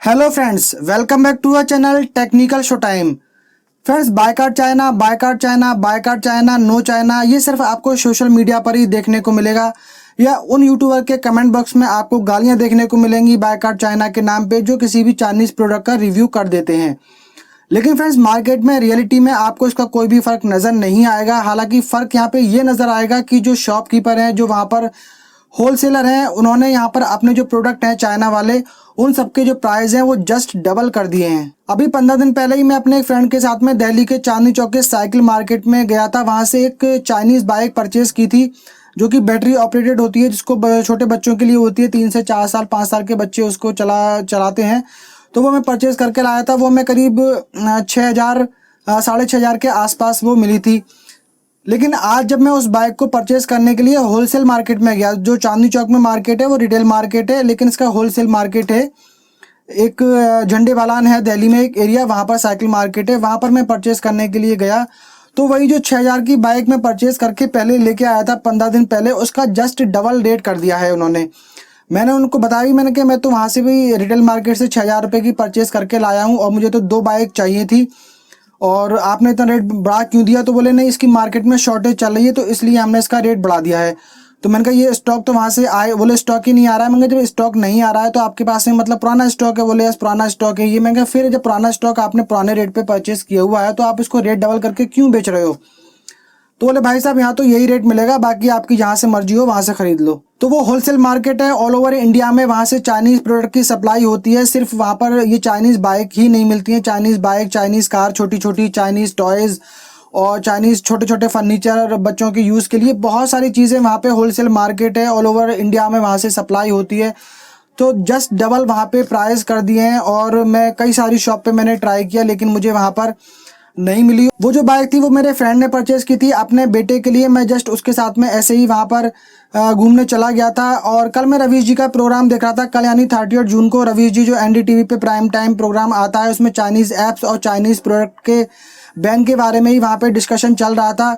Hello friends, welcome back to our channel technical show time. Friends, boycott China, boycott China, boycott China, no China, ये सिर्फ आपको social media पर ही देखने को मिलेगा या उन यूट्यूबर के कमेंट बॉक्स में आपको गालियां देखने को मिलेंगी बायकॉट चाइना के नाम पे, जो किसी भी चाइनीज प्रोडक्ट का रिव्यू कर देते हैं। लेकिन फ्रेंड्स, मार्केट में रियलिटी में आपको इसका कोई भी फ़र्क नज़र नहीं आएगा। हालांकि फ़र्क यहाँ पे ये नज़र आएगा कि जो शॉपकीपर हैं, जो वहाँ पर होलसेलर हैं, उन्होंने यहाँ पर अपने जो प्रोडक्ट हैं चाइना वाले, उन सबके जो प्राइस हैं वो जस्ट डबल कर दिए हैं। अभी 15 दिन पहले ही मैं अपने एक फ्रेंड के साथ में दिल्ली के चांदनी चौक के साइकिल मार्केट में गया था। वहाँ से एक चाइनीज़ बाइक परचेज़ की थी जो कि बैटरी ऑपरेटेड होती है, जिसको छोटे बच्चों के लिए होती है। 3 से 4 साल 5 साल के बच्चे उसको चलाते हैं। तो वो मैं परचेज़ करके लाया था। वो मैं करीब 6,000 6,500 के आसपास वो मिली थी। लेकिन आज जब मैं उस बाइक को परचेज़ करने के लिए होलसेल मार्केट में गया, जो चांदनी चौक में मार्केट है वो रिटेल मार्केट है, लेकिन इसका होलसेल मार्केट है। एक झंडे वालान है दिल्ली में एक एरिया, वहाँ पर साइकिल मार्केट है। वहाँ पर मैं परचेज़ करने के लिए गया तो वही जो 6,000 की बाइक में परचेज़ करके पहले लेके आया था 15 दिन पहले, उसका जस्ट डबल रेट कर दिया है उन्होंने। मैंने उनको बताया, मैंने कि मैं तो वहाँ से भी रिटेल मार्केट से 6,000 रुपये की परचेज़ करके लाया हूँ और मुझे तो 2 बाइक चाहिए थी, और आपने इतना रेट बढ़ा क्यों दिया? तो बोले नहीं, इसकी मार्केट में शॉर्टेज चल रही है तो इसलिए हमने इसका रेट बढ़ा दिया है। तो मैंने कहा ये स्टॉक तो वहाँ से आए, बोले स्टॉक ही नहीं आ रहा है। मैंने कहा जब स्टॉक नहीं आ रहा है तो आपके पास में मतलब पुराना स्टॉक है? बोले यस, पुराना स्टॉक है ये। मैंने कहा फिर जब पुराना स्टॉक आपने पुराने रेट पे परचेस किया हुआ है तो आप इसको रेट डबल करके क्यों बेच रहे हो? तो बोले भाई साहब, यहाँ तो यही रेट मिलेगा, बाकी आपकी जहाँ से मर्जी हो वहाँ से खरीद लो। तो वो होलसेल मार्केट है ऑल ओवर इंडिया में, वहाँ से चाइनीज़ प्रोडक्ट की सप्लाई होती है। सिर्फ वहाँ पर ये चाइनीज़ बाइक ही नहीं मिलती है, चाइनीज़ बाइक, चाइनीज़ कार, छोटी छोटी चाइनीज़ टॉयज़ और चाइनीज़ छोटे छोटे फर्नीचर, बच्चों के यूज़ के लिए बहुत सारी चीज़ें वहाँ पे होलसेल मार्केट है ऑल ओवर इंडिया में, वहाँ से सप्लाई होती है। तो जस्ट डबल वहाँ पे प्राइस कर दिए हैं। और मैं कई सारी शॉप पे मैंने ट्राई किया लेकिन मुझे वहाँ पर नहीं मिली। वो जो बाइक थी वो मेरे फ्रेंड ने परचेज की थी अपने बेटे के लिए। मैं जस्ट उसके साथ में ऐसे ही वहाँ पर घूमने चला गया था। और कल मैं रवीश जी का प्रोग्राम देख रहा था, कल यानी 30 जून को रवीश जी जो NDTV पे प्राइम टाइम प्रोग्राम आता है, उसमें चाइनीज़ ऐप्स और चाइनीज़ प्रोडक्ट के बैन के बारे में ही वहाँ पे डिस्कशन चल रहा था।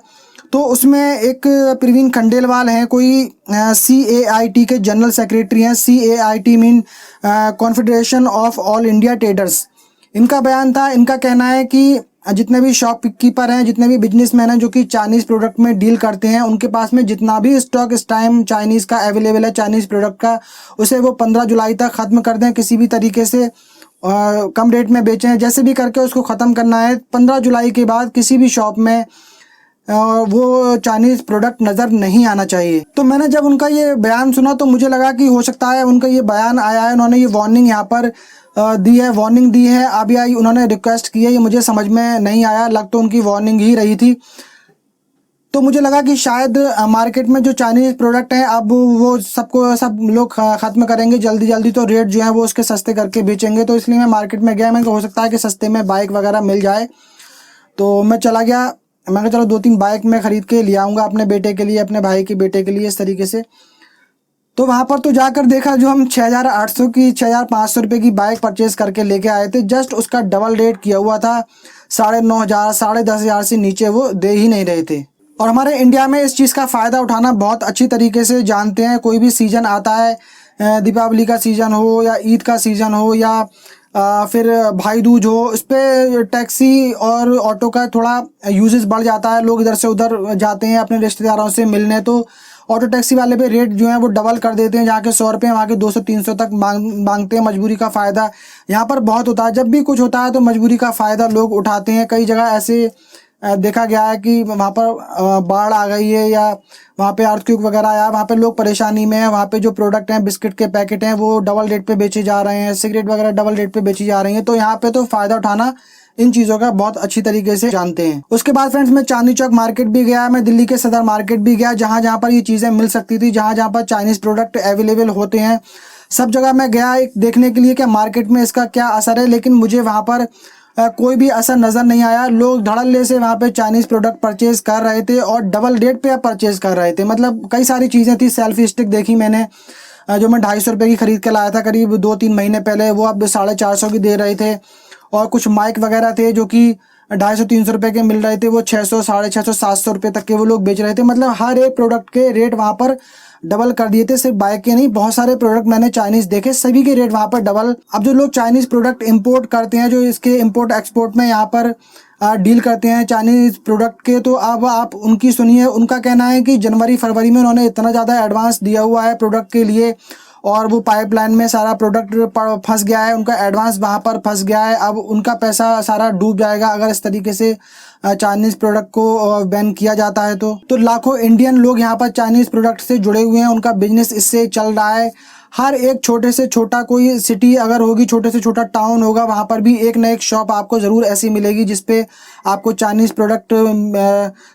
तो उसमें एक प्रवीण खंडेलवाल हैं, कोई CAIT के जनरल सेक्रेटरी हैं। CAIT mean confederation of all India traders. इनका बयान था। इनका कहना है कि जितने भी शॉपकीपर हैं, जितने भी बिजनेसमैन हैं जो कि चाइनीज़ प्रोडक्ट में डील करते हैं, उनके पास में जितना भी स्टॉक इस टाइम चाइनीज़ का अवेलेबल है, चाइनीज़ प्रोडक्ट का, उसे वो 15 जुलाई तक ख़त्म कर दें। किसी भी तरीके से कम रेट में बेचें, जैसे भी करके उसको ख़त्म करना है। 15 जुलाई के बाद किसी भी शॉप में वो चाइनीज़ प्रोडक्ट नज़र नहीं आना चाहिए। तो मैंने जब उनका ये बयान सुना तो मुझे लगा कि हो सकता है उनका ये बयान आया है, उन्होंने ये वार्निंग यहाँ पर दी है, वार्निंग दी है। RBI उन्होंने रिक्वेस्ट की है, ये मुझे समझ में नहीं आया, लग तो उनकी वार्निंग ही रही थी। तो मुझे लगा कि शायद मार्केट में जो चाइनीज़ प्रोडक्ट हैं अब वो सब लोग ख़त्म करेंगे जल्दी जल्दी, तो रेट जो है वो उसके सस्ते करके बेचेंगे। तो इसलिए मैं मार्केट में गया, मैंने हो सकता है कि सस्ते में बाइक वगैरह मिल जाए। तो मैं चला गया, मैंने चलो 2-3 बाइक मैं ख़रीद के ले आऊँगा अपने बेटे के लिए, अपने भाई के बेटे के लिए, इस तरीके से। तो वहाँ पर तो जाकर देखा, जो हम 6,800 की 6,500 रुपये की बाइक परचेज़ करके लेके आए थे, जस्ट उसका डबल रेट किया हुआ था। 9,500 10,500 से नीचे वो दे ही नहीं रहे थे। और हमारे इंडिया में इस चीज़ का फ़ायदा उठाना बहुत अच्छी तरीके से जानते हैं। कोई भी सीज़न आता है, दीपावली का सीज़न हो या ईद का सीज़न हो या फिर भाई दूज हो, इस पर टैक्सी और ऑटो का थोड़ा यूजेस बढ़ जाता है। लोग इधर से उधर जाते हैं अपने रिश्तेदारों से मिलने, तो ऑटो टैक्सी वाले पे रेट जो है वो डबल कर देते हैं। जहाँ के 100 रुपये वहाँ के 200-300 तक मांगते हैं। मजबूरी का फ़ायदा यहाँ पर बहुत होता है। जब भी कुछ होता है तो मजबूरी का फ़ायदा लोग उठाते हैं। कई जगह ऐसे देखा गया है कि वहाँ पर बाढ़ आ गई है या वहाँ पे अर्थक्वेक वगैरह आया, वहाँ पे लोग परेशानी में हैं। वहाँ पे जो प्रोडक्ट हैं, बिस्किट के पैकेट हैं, वो डबल रेट पे बेचे जा रहे हैं, सिगरेट वगैरह डबल रेट पे बेची जा रही हैं। तो यहाँ पे तो फ़ायदा उठाना इन चीज़ों का बहुत अच्छी तरीके से जानते हैं। उसके बाद फ्रेंड्स, मैं चांदनी चौक मार्केट भी गया, मैं दिल्ली के सदर मार्केट भी गया, जहाँ जहाँ पर ये चीज़ें मिल सकती थी, जहाँ जहाँ पर चाइनीज़ प्रोडक्ट अवेलेबल होते हैं, सब जगह मैं गया एक देखने के लिए कि मार्केट में इसका क्या असर है। लेकिन मुझे वहाँ पर कोई भी असर नज़र नहीं आया। लोग धड़ल्ले से वहाँ पे चाइनीज़ प्रोडक्ट परचेज़ कर रहे थे और डबल रेट पे परचेज़ कर रहे थे। मतलब कई सारी चीज़ें थी। सेल्फी स्टिक देखी मैंने, जो मैं 250 रुपये की ख़रीद के लाया था करीब 2-3 महीने पहले, वो अब 450 की दे रहे थे। और कुछ माइक वगैरह थे जो कि 250-300 रुपये के मिल रहे थे, वो 600, 650, 700 रुपये तक के वो लोग बेच रहे थे। मतलब हर एक प्रोडक्ट के रेट वहाँ पर डबल कर दिए थे। सिर्फ बाइक के नहीं, बहुत सारे प्रोडक्ट मैंने चाइनीज़ देखे, सभी के रेट वहाँ पर डबल। अब जो लोग चाइनीज़ प्रोडक्ट इंपोर्ट करते हैं, जो इसके इंपोर्ट एक्सपोर्ट में यहाँ पर डील करते हैं चाइनीज़ प्रोडक्ट के, तो अब आप उनकी सुनिए। उनका कहना है कि जनवरी फरवरी में उन्होंने इतना ज़्यादा एडवांस दिया हुआ है प्रोडक्ट के लिए, और वो पाइपलाइन में सारा प्रोडक्ट फंस गया है, उनका एडवांस वहाँ पर फंस गया है। अब उनका पैसा सारा डूब जाएगा अगर इस तरीके से चाइनीज़ प्रोडक्ट को बैन किया जाता है। तो लाखों इंडियन लोग यहाँ पर चाइनीज़ प्रोडक्ट से जुड़े हुए हैं, उनका बिजनेस इससे चल रहा है। हर एक छोटे से छोटा कोई सिटी अगर होगी, छोटे से छोटा टाउन होगा, वहाँ पर भी एक ना एक शॉप आपको ज़रूर ऐसी मिलेगी जिसपे आपको चाइनीज़ प्रोडक्ट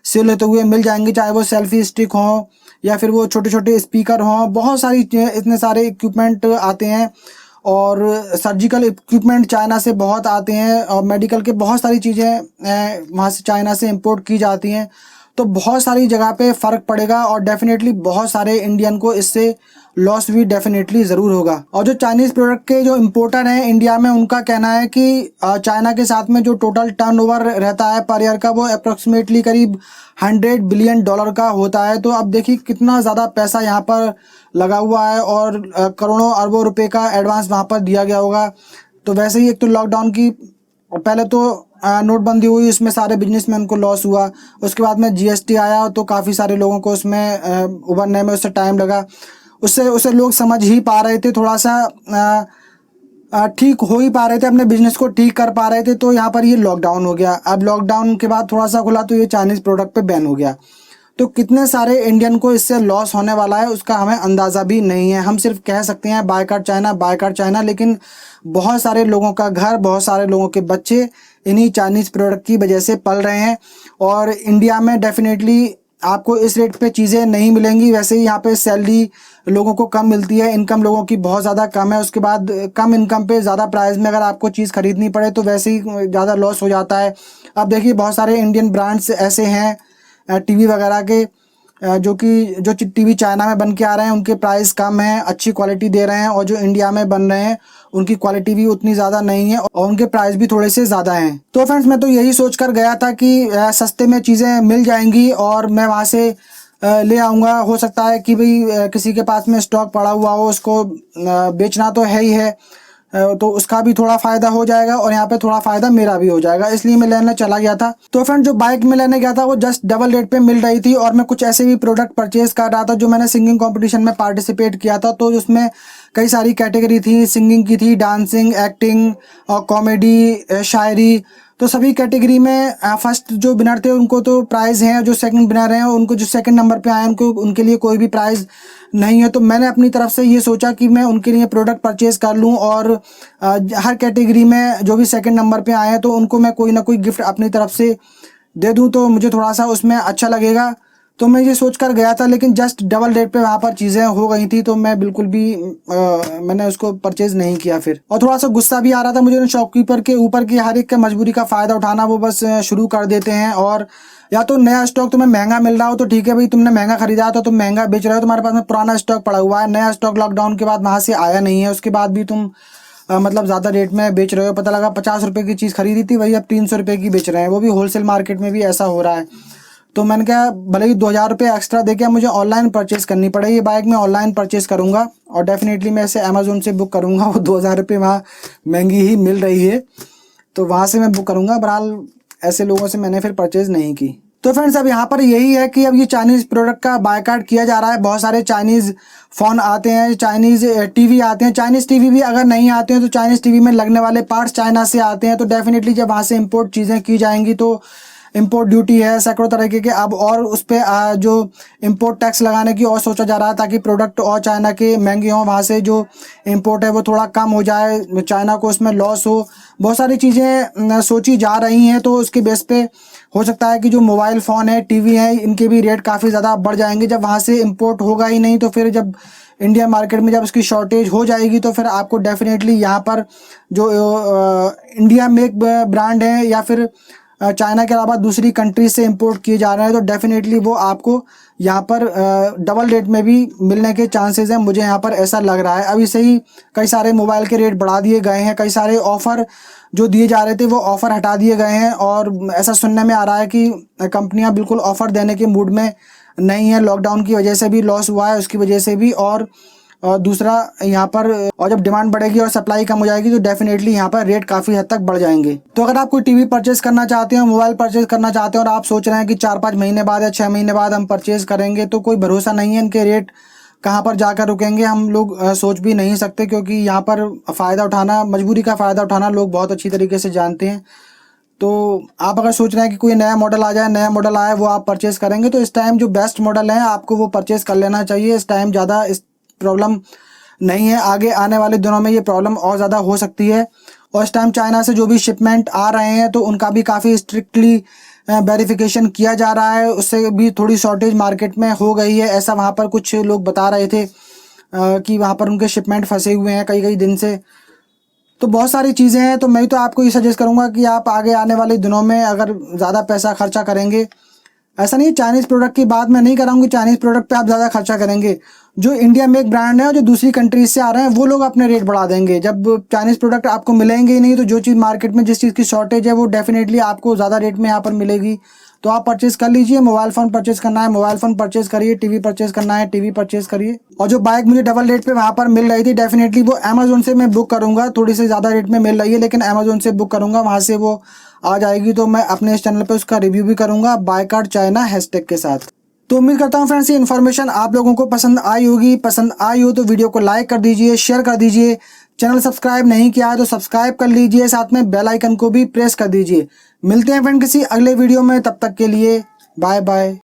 सेल होते हुए मिल जाएंगे, चाहे वो सेल्फी स्टिक हो या फिर वो छोटे छोटे स्पीकर हों। बहुत सारी इतने सारे इक्विपमेंट आते हैं, और सर्जिकल इक्विपमेंट चाइना से बहुत आते हैं, और मेडिकल के बहुत सारी चीज़ें वहाँ से चाइना से इंपोर्ट की जाती हैं। तो बहुत सारी जगह पे फ़र्क पड़ेगा, और डेफिनेटली बहुत सारे इंडियन को इससे लॉस भी डेफिनेटली ज़रूर होगा। और जो चाइनीज़ प्रोडक्ट के जो इम्पोर्टर हैं इंडिया में, उनका कहना है कि चाइना के साथ में जो टोटल टर्नओवर रहता है पर ईयर का, वो अप्रॉक्सीमेटली करीब $100 बिलियन का होता है। तो अब देखिए कितना ज़्यादा पैसा यहाँ पर लगा हुआ है, और करोड़ों अरबों रुपए का एडवांस वहाँ पर दिया गया होगा। तो वैसे ही एक तो लॉकडाउन की पहले तो नोटबंदी हुई, उसमें सारे बिजनेसमैन को लॉस हुआ। उसके बाद में GST आया, तो काफ़ी सारे लोगों को उसमें उभरने में उससे टाइम लगा। उससे लोग समझ ही पा रहे थे, थोड़ा सा ठीक हो ही पा रहे थे, अपने बिजनेस को ठीक कर पा रहे थे। तो यहाँ पर ये लॉकडाउन हो गया। अब लॉकडाउन के बाद थोड़ा सा खुला तो ये चाइनीज़ प्रोडक्ट पे बैन हो गया। तो कितने सारे इंडियन को इससे लॉस होने वाला है उसका हमें अंदाज़ा भी नहीं है। हम सिर्फ कह सकते हैं बायकॉट चाइना, बायकॉट चाइना, लेकिन बहुत सारे लोगों का घर, बहुत सारे लोगों के बच्चे इन्हीं चाइनीज़ प्रोडक्ट की वजह से पल रहे हैं। और इंडिया में डेफिनेटली आपको इस रेट पे चीज़ें नहीं मिलेंगी। वैसे ही यहाँ पे सैलरी लोगों को कम मिलती है, इनकम लोगों की बहुत ज़्यादा कम है। उसके बाद कम इनकम पे ज़्यादा प्राइस में अगर आपको चीज़ खरीदनी पड़े तो वैसे ही ज़्यादा लॉस हो जाता है। अब देखिए बहुत सारे इंडियन ब्रांड्स ऐसे हैं टीवी वगैरह के, जो टीवी चाइना में बन के आ रहे हैं, उनके प्राइस कम है, अच्छी क्वालिटी दे रहे हैं, और जो इंडिया में बन रहे हैं उनकी क्वालिटी भी उतनी ज़्यादा नहीं है, और उनके प्राइस भी थोड़े से ज़्यादा हैं। तो फ्रेंड्स, मैं तो यही सोच कर गया था कि सस्ते में चीज़ें मिल जाएंगी और मैं वहाँ से ले आऊँगा। हो सकता है कि भाई किसी के पास में स्टॉक पड़ा हुआ हो, उसको बेचना तो है ही है, तो उसका भी थोड़ा फ़ायदा हो जाएगा, और यहाँ पे थोड़ा फ़ायदा मेरा भी हो जाएगा, इसलिए मैं लेने चला गया था। तो फ्रेंड, जो बाइक में लेने गया था वो जस्ट डबल रेट पे मिल रही थी, और मैं कुछ ऐसे भी प्रोडक्ट परचेज़ कर रहा था जो मैंने सिंगिंग कंपटीशन में पार्टिसिपेट किया था। तो उसमें कई सारी कैटेगरी थी, सिंगिंग की थी, डांसिंग, एक्टिंग और कॉमेडी, शायरी। तो सभी कैटेगरी में फर्स्ट जो विनर थे उनको तो प्राइज़ हैं, जो सेकंड विनर हैं उनको, जो सेकंड नंबर पे आए उनको, उनके लिए कोई भी प्राइज़ नहीं है। तो मैंने अपनी तरफ से ये सोचा कि मैं उनके लिए प्रोडक्ट परचेज़ कर लूँ, और हर कैटेगरी में जो भी सेकंड नंबर पे आए हैं तो उनको मैं कोई ना कोई गिफ्ट अपनी तरफ से दे दूँ, तो मुझे थोड़ा सा उसमें अच्छा लगेगा। तो मैं ये सोच कर गया था, लेकिन जस्ट डबल रेट पे वहाँ पर चीज़ें हो गई थी, तो मैं बिल्कुल भी मैंने उसको परचेज़ नहीं किया फिर। और थोड़ा सा गुस्सा भी आ रहा था मुझे उन शॉपकीपर के ऊपर कि हर एक का मजबूरी का फ़ायदा उठाना वो बस शुरू कर देते हैं। और या तो नया स्टॉक तुम्हें महंगा मिल रहा हो तो ठीक है भाई, तुमने महंगा खरीदा तो तुम महंगा बेच रहे हो, तुम्हारे पास में पुराना स्टॉक पड़ा हुआ है, नया स्टॉक लॉकडाउन के बाद वहाँ से आया नहीं है, उसके बाद भी तुम मतलब ज़्यादा रेट में बेच रहे हो। पता लगा 50 रुपये की चीज़ खरीदी थी, वही अब 300 रुपये की बेच रहे हैं, वो भी होलसेल मार्केट में भी ऐसा हो रहा है। तो मैंने कहा भले ही 2000 रुपये एक्स्ट्रा देके मुझे ऑनलाइन परचेज़ करनी पड़े, ये बाइक मैं ऑनलाइन परचेज़ करूँगा, और डेफिनेटली मैं इसे अमेज़ोन से बुक करूँगा। वो 2000 रुपये वहाँ महंगी ही मिल रही है, तो वहाँ से मैं बुक करूँगा। बहरहाल ऐसे लोगों से मैंने फिर परचेज़ नहीं की। तो फ्रेंड्स, अब यहाँ पर यही है कि अब ये चाइनीज़ प्रोडक्ट का बायकॉट किया जा रहा है। बहुत सारे चाइनीज़ फ़ोन आते हैं, चाइनीज़ टीवी आते हैं। चाइनीज़ टीवी भी अगर नहीं आते हैं तो चाइनीज़ टीवी में लगने वाले पार्ट्स चाइना से आते हैं। तो डेफिनेटली जब वहाँ से इम्पोर्ट चीज़ें की जाएंगी तो इम्पोर्ट ड्यूटी है सैकड़ों तरीके के, अब और उस पर जो इम्पोर्ट टैक्स लगाने की और सोचा जा रहा है, ताकि प्रोडक्ट और चाइना के महंगे हों, वहाँ से जो इम्पोर्ट है वो थोड़ा कम हो जाए, चाइना को उसमें लॉस हो। बहुत सारी चीज़ें सोची जा रही हैं, तो उसके बेस पे हो सकता है कि जो मोबाइल फ़ोन है, टीवी है, इनके भी रेट काफ़ी ज़्यादा बढ़ जाएंगे। जब वहाँ से इम्पोर्ट होगा ही नहीं, तो फिर जब इंडियन मार्केट में जब उसकी शॉर्टेज हो जाएगी तो फिर आपको डेफिनेटली यहाँ पर जो इंडिया मेक ब्रांड है या फिर चाइना के अलावा दूसरी कंट्री से इंपोर्ट किए जा रहे हैं, तो डेफिनेटली वो आपको यहाँ पर डबल रेट में भी मिलने के चांसेस हैं, मुझे यहाँ पर ऐसा लग रहा है। अभी से ही कई सारे मोबाइल के रेट बढ़ा दिए गए हैं, कई सारे ऑफ़र जो दिए जा रहे थे वो ऑफ़र हटा दिए गए हैं, और ऐसा सुनने में आ रहा है कि कंपनियां बिल्कुल ऑफ़र देने के मूड में नहीं है, लॉकडाउन की वजह से भी लॉस हुआ है, उसकी वजह से भी। और दूसरा यहाँ पर और जब डिमांड बढ़ेगी और सप्लाई कम हो जाएगी तो डेफिनेटली यहाँ पर रेट काफ़ी हद तक बढ़ जाएंगे। तो अगर आप कोई टीवी परचेस करना चाहते हो, मोबाइल परचेस करना चाहते हो और आप सोच रहे हैं कि 4-5 महीने बाद या 6 महीने बाद हम परचेस करेंगे, तो कोई भरोसा नहीं है इनके रेट कहाँ पर जाकर रुकेंगे, हम लोग सोच भी नहीं सकते, क्योंकि यहाँ पर फ़ायदा उठाना, मजबूरी का फ़ायदा उठाना लोग बहुत अच्छी तरीके से जानते हैं। तो आप अगर सोच रहे हैं कि कोई नया मॉडल आ जाए, नया मॉडल आए वो आप परचेस करेंगे, तो इस टाइम जो बेस्ट मॉडल है आपको वो परचेस कर लेना चाहिए। इस टाइम ज़्यादा इस प्रॉब्लम नहीं है, आगे आने वाले दिनों में ये प्रॉब्लम और ज़्यादा हो सकती है। और इस टाइम चाइना से जो भी शिपमेंट आ रहे हैं तो उनका भी काफ़ी स्ट्रिक्टली वेरिफिकेशन किया जा रहा है, उससे भी थोड़ी शॉर्टेज मार्केट में हो गई है, ऐसा वहाँ पर कुछ लोग बता रहे थे कि वहाँ पर उनके शिपमेंट फंसे हुए हैं कई कई दिन से। तो बहुत सारी चीज़ें हैं, तो मैं तो आपको ये सजेस्ट करूँगा कि आप आगे आने वाले दिनों में अगर ज़्यादा पैसा खर्चा करेंगे, ऐसा नहीं चाइनीज़ प्रोडक्ट की बात मैं नहीं कर रहा हूँ कि चाइनीज़ प्रोडक्ट पे आप ज़्यादा खर्चा करेंगे, जो इंडिया में एक ब्रांड है और जो दूसरी कंट्रीज से आ रहे हैं वो लोग अपने रेट बढ़ा देंगे। जब चाइनीज़ प्रोडक्ट आपको मिलेंगे ही नहीं, तो जो चीज़ मार्केट में जिस चीज़ की शॉर्टेज है वो डेफिनेटली आपको ज़्यादा रेट में यहाँ पर मिलेगी, तो आप परचेज कर लीजिए। मोबाइल फ़ोन परचेज करना है मोबाइल फ़ोन परचेज करिए, टीवी परचेज करना है टीवी परचेज करिए। और जो बाइक मुझे डबल रेट पे वहाँ पर मिल रही थी, डेफिनेटली वो अमेजोन से मैं बुक करूँगा, थोड़ी सी ज़्यादा रेट में मिल रही है लेकिन अमेजोन से बुक करूँगा, वहाँ से वो आ जाएगी। तो मैं अपने इस चैनल पे उसका रिव्यू भी करूँगा बाय कार्ड चाइना हैशटैग के साथ। तो उम्मीद करता हूँ फ्रेंड्स ये इन्फॉर्मेशन आप लोगों को पसंद आई होगी। पसंद आई हो तो वीडियो को लाइक कर दीजिए, शेयर कर दीजिए। चैनल सब्सक्राइब नहीं किया है तो सब्सक्राइब कर लीजिए, साथ में बेल आइकन को भी प्रेस कर दीजिए। मिलते हैं फ्रेंड किसी अगले वीडियो में, तब तक के लिए बाय बाय।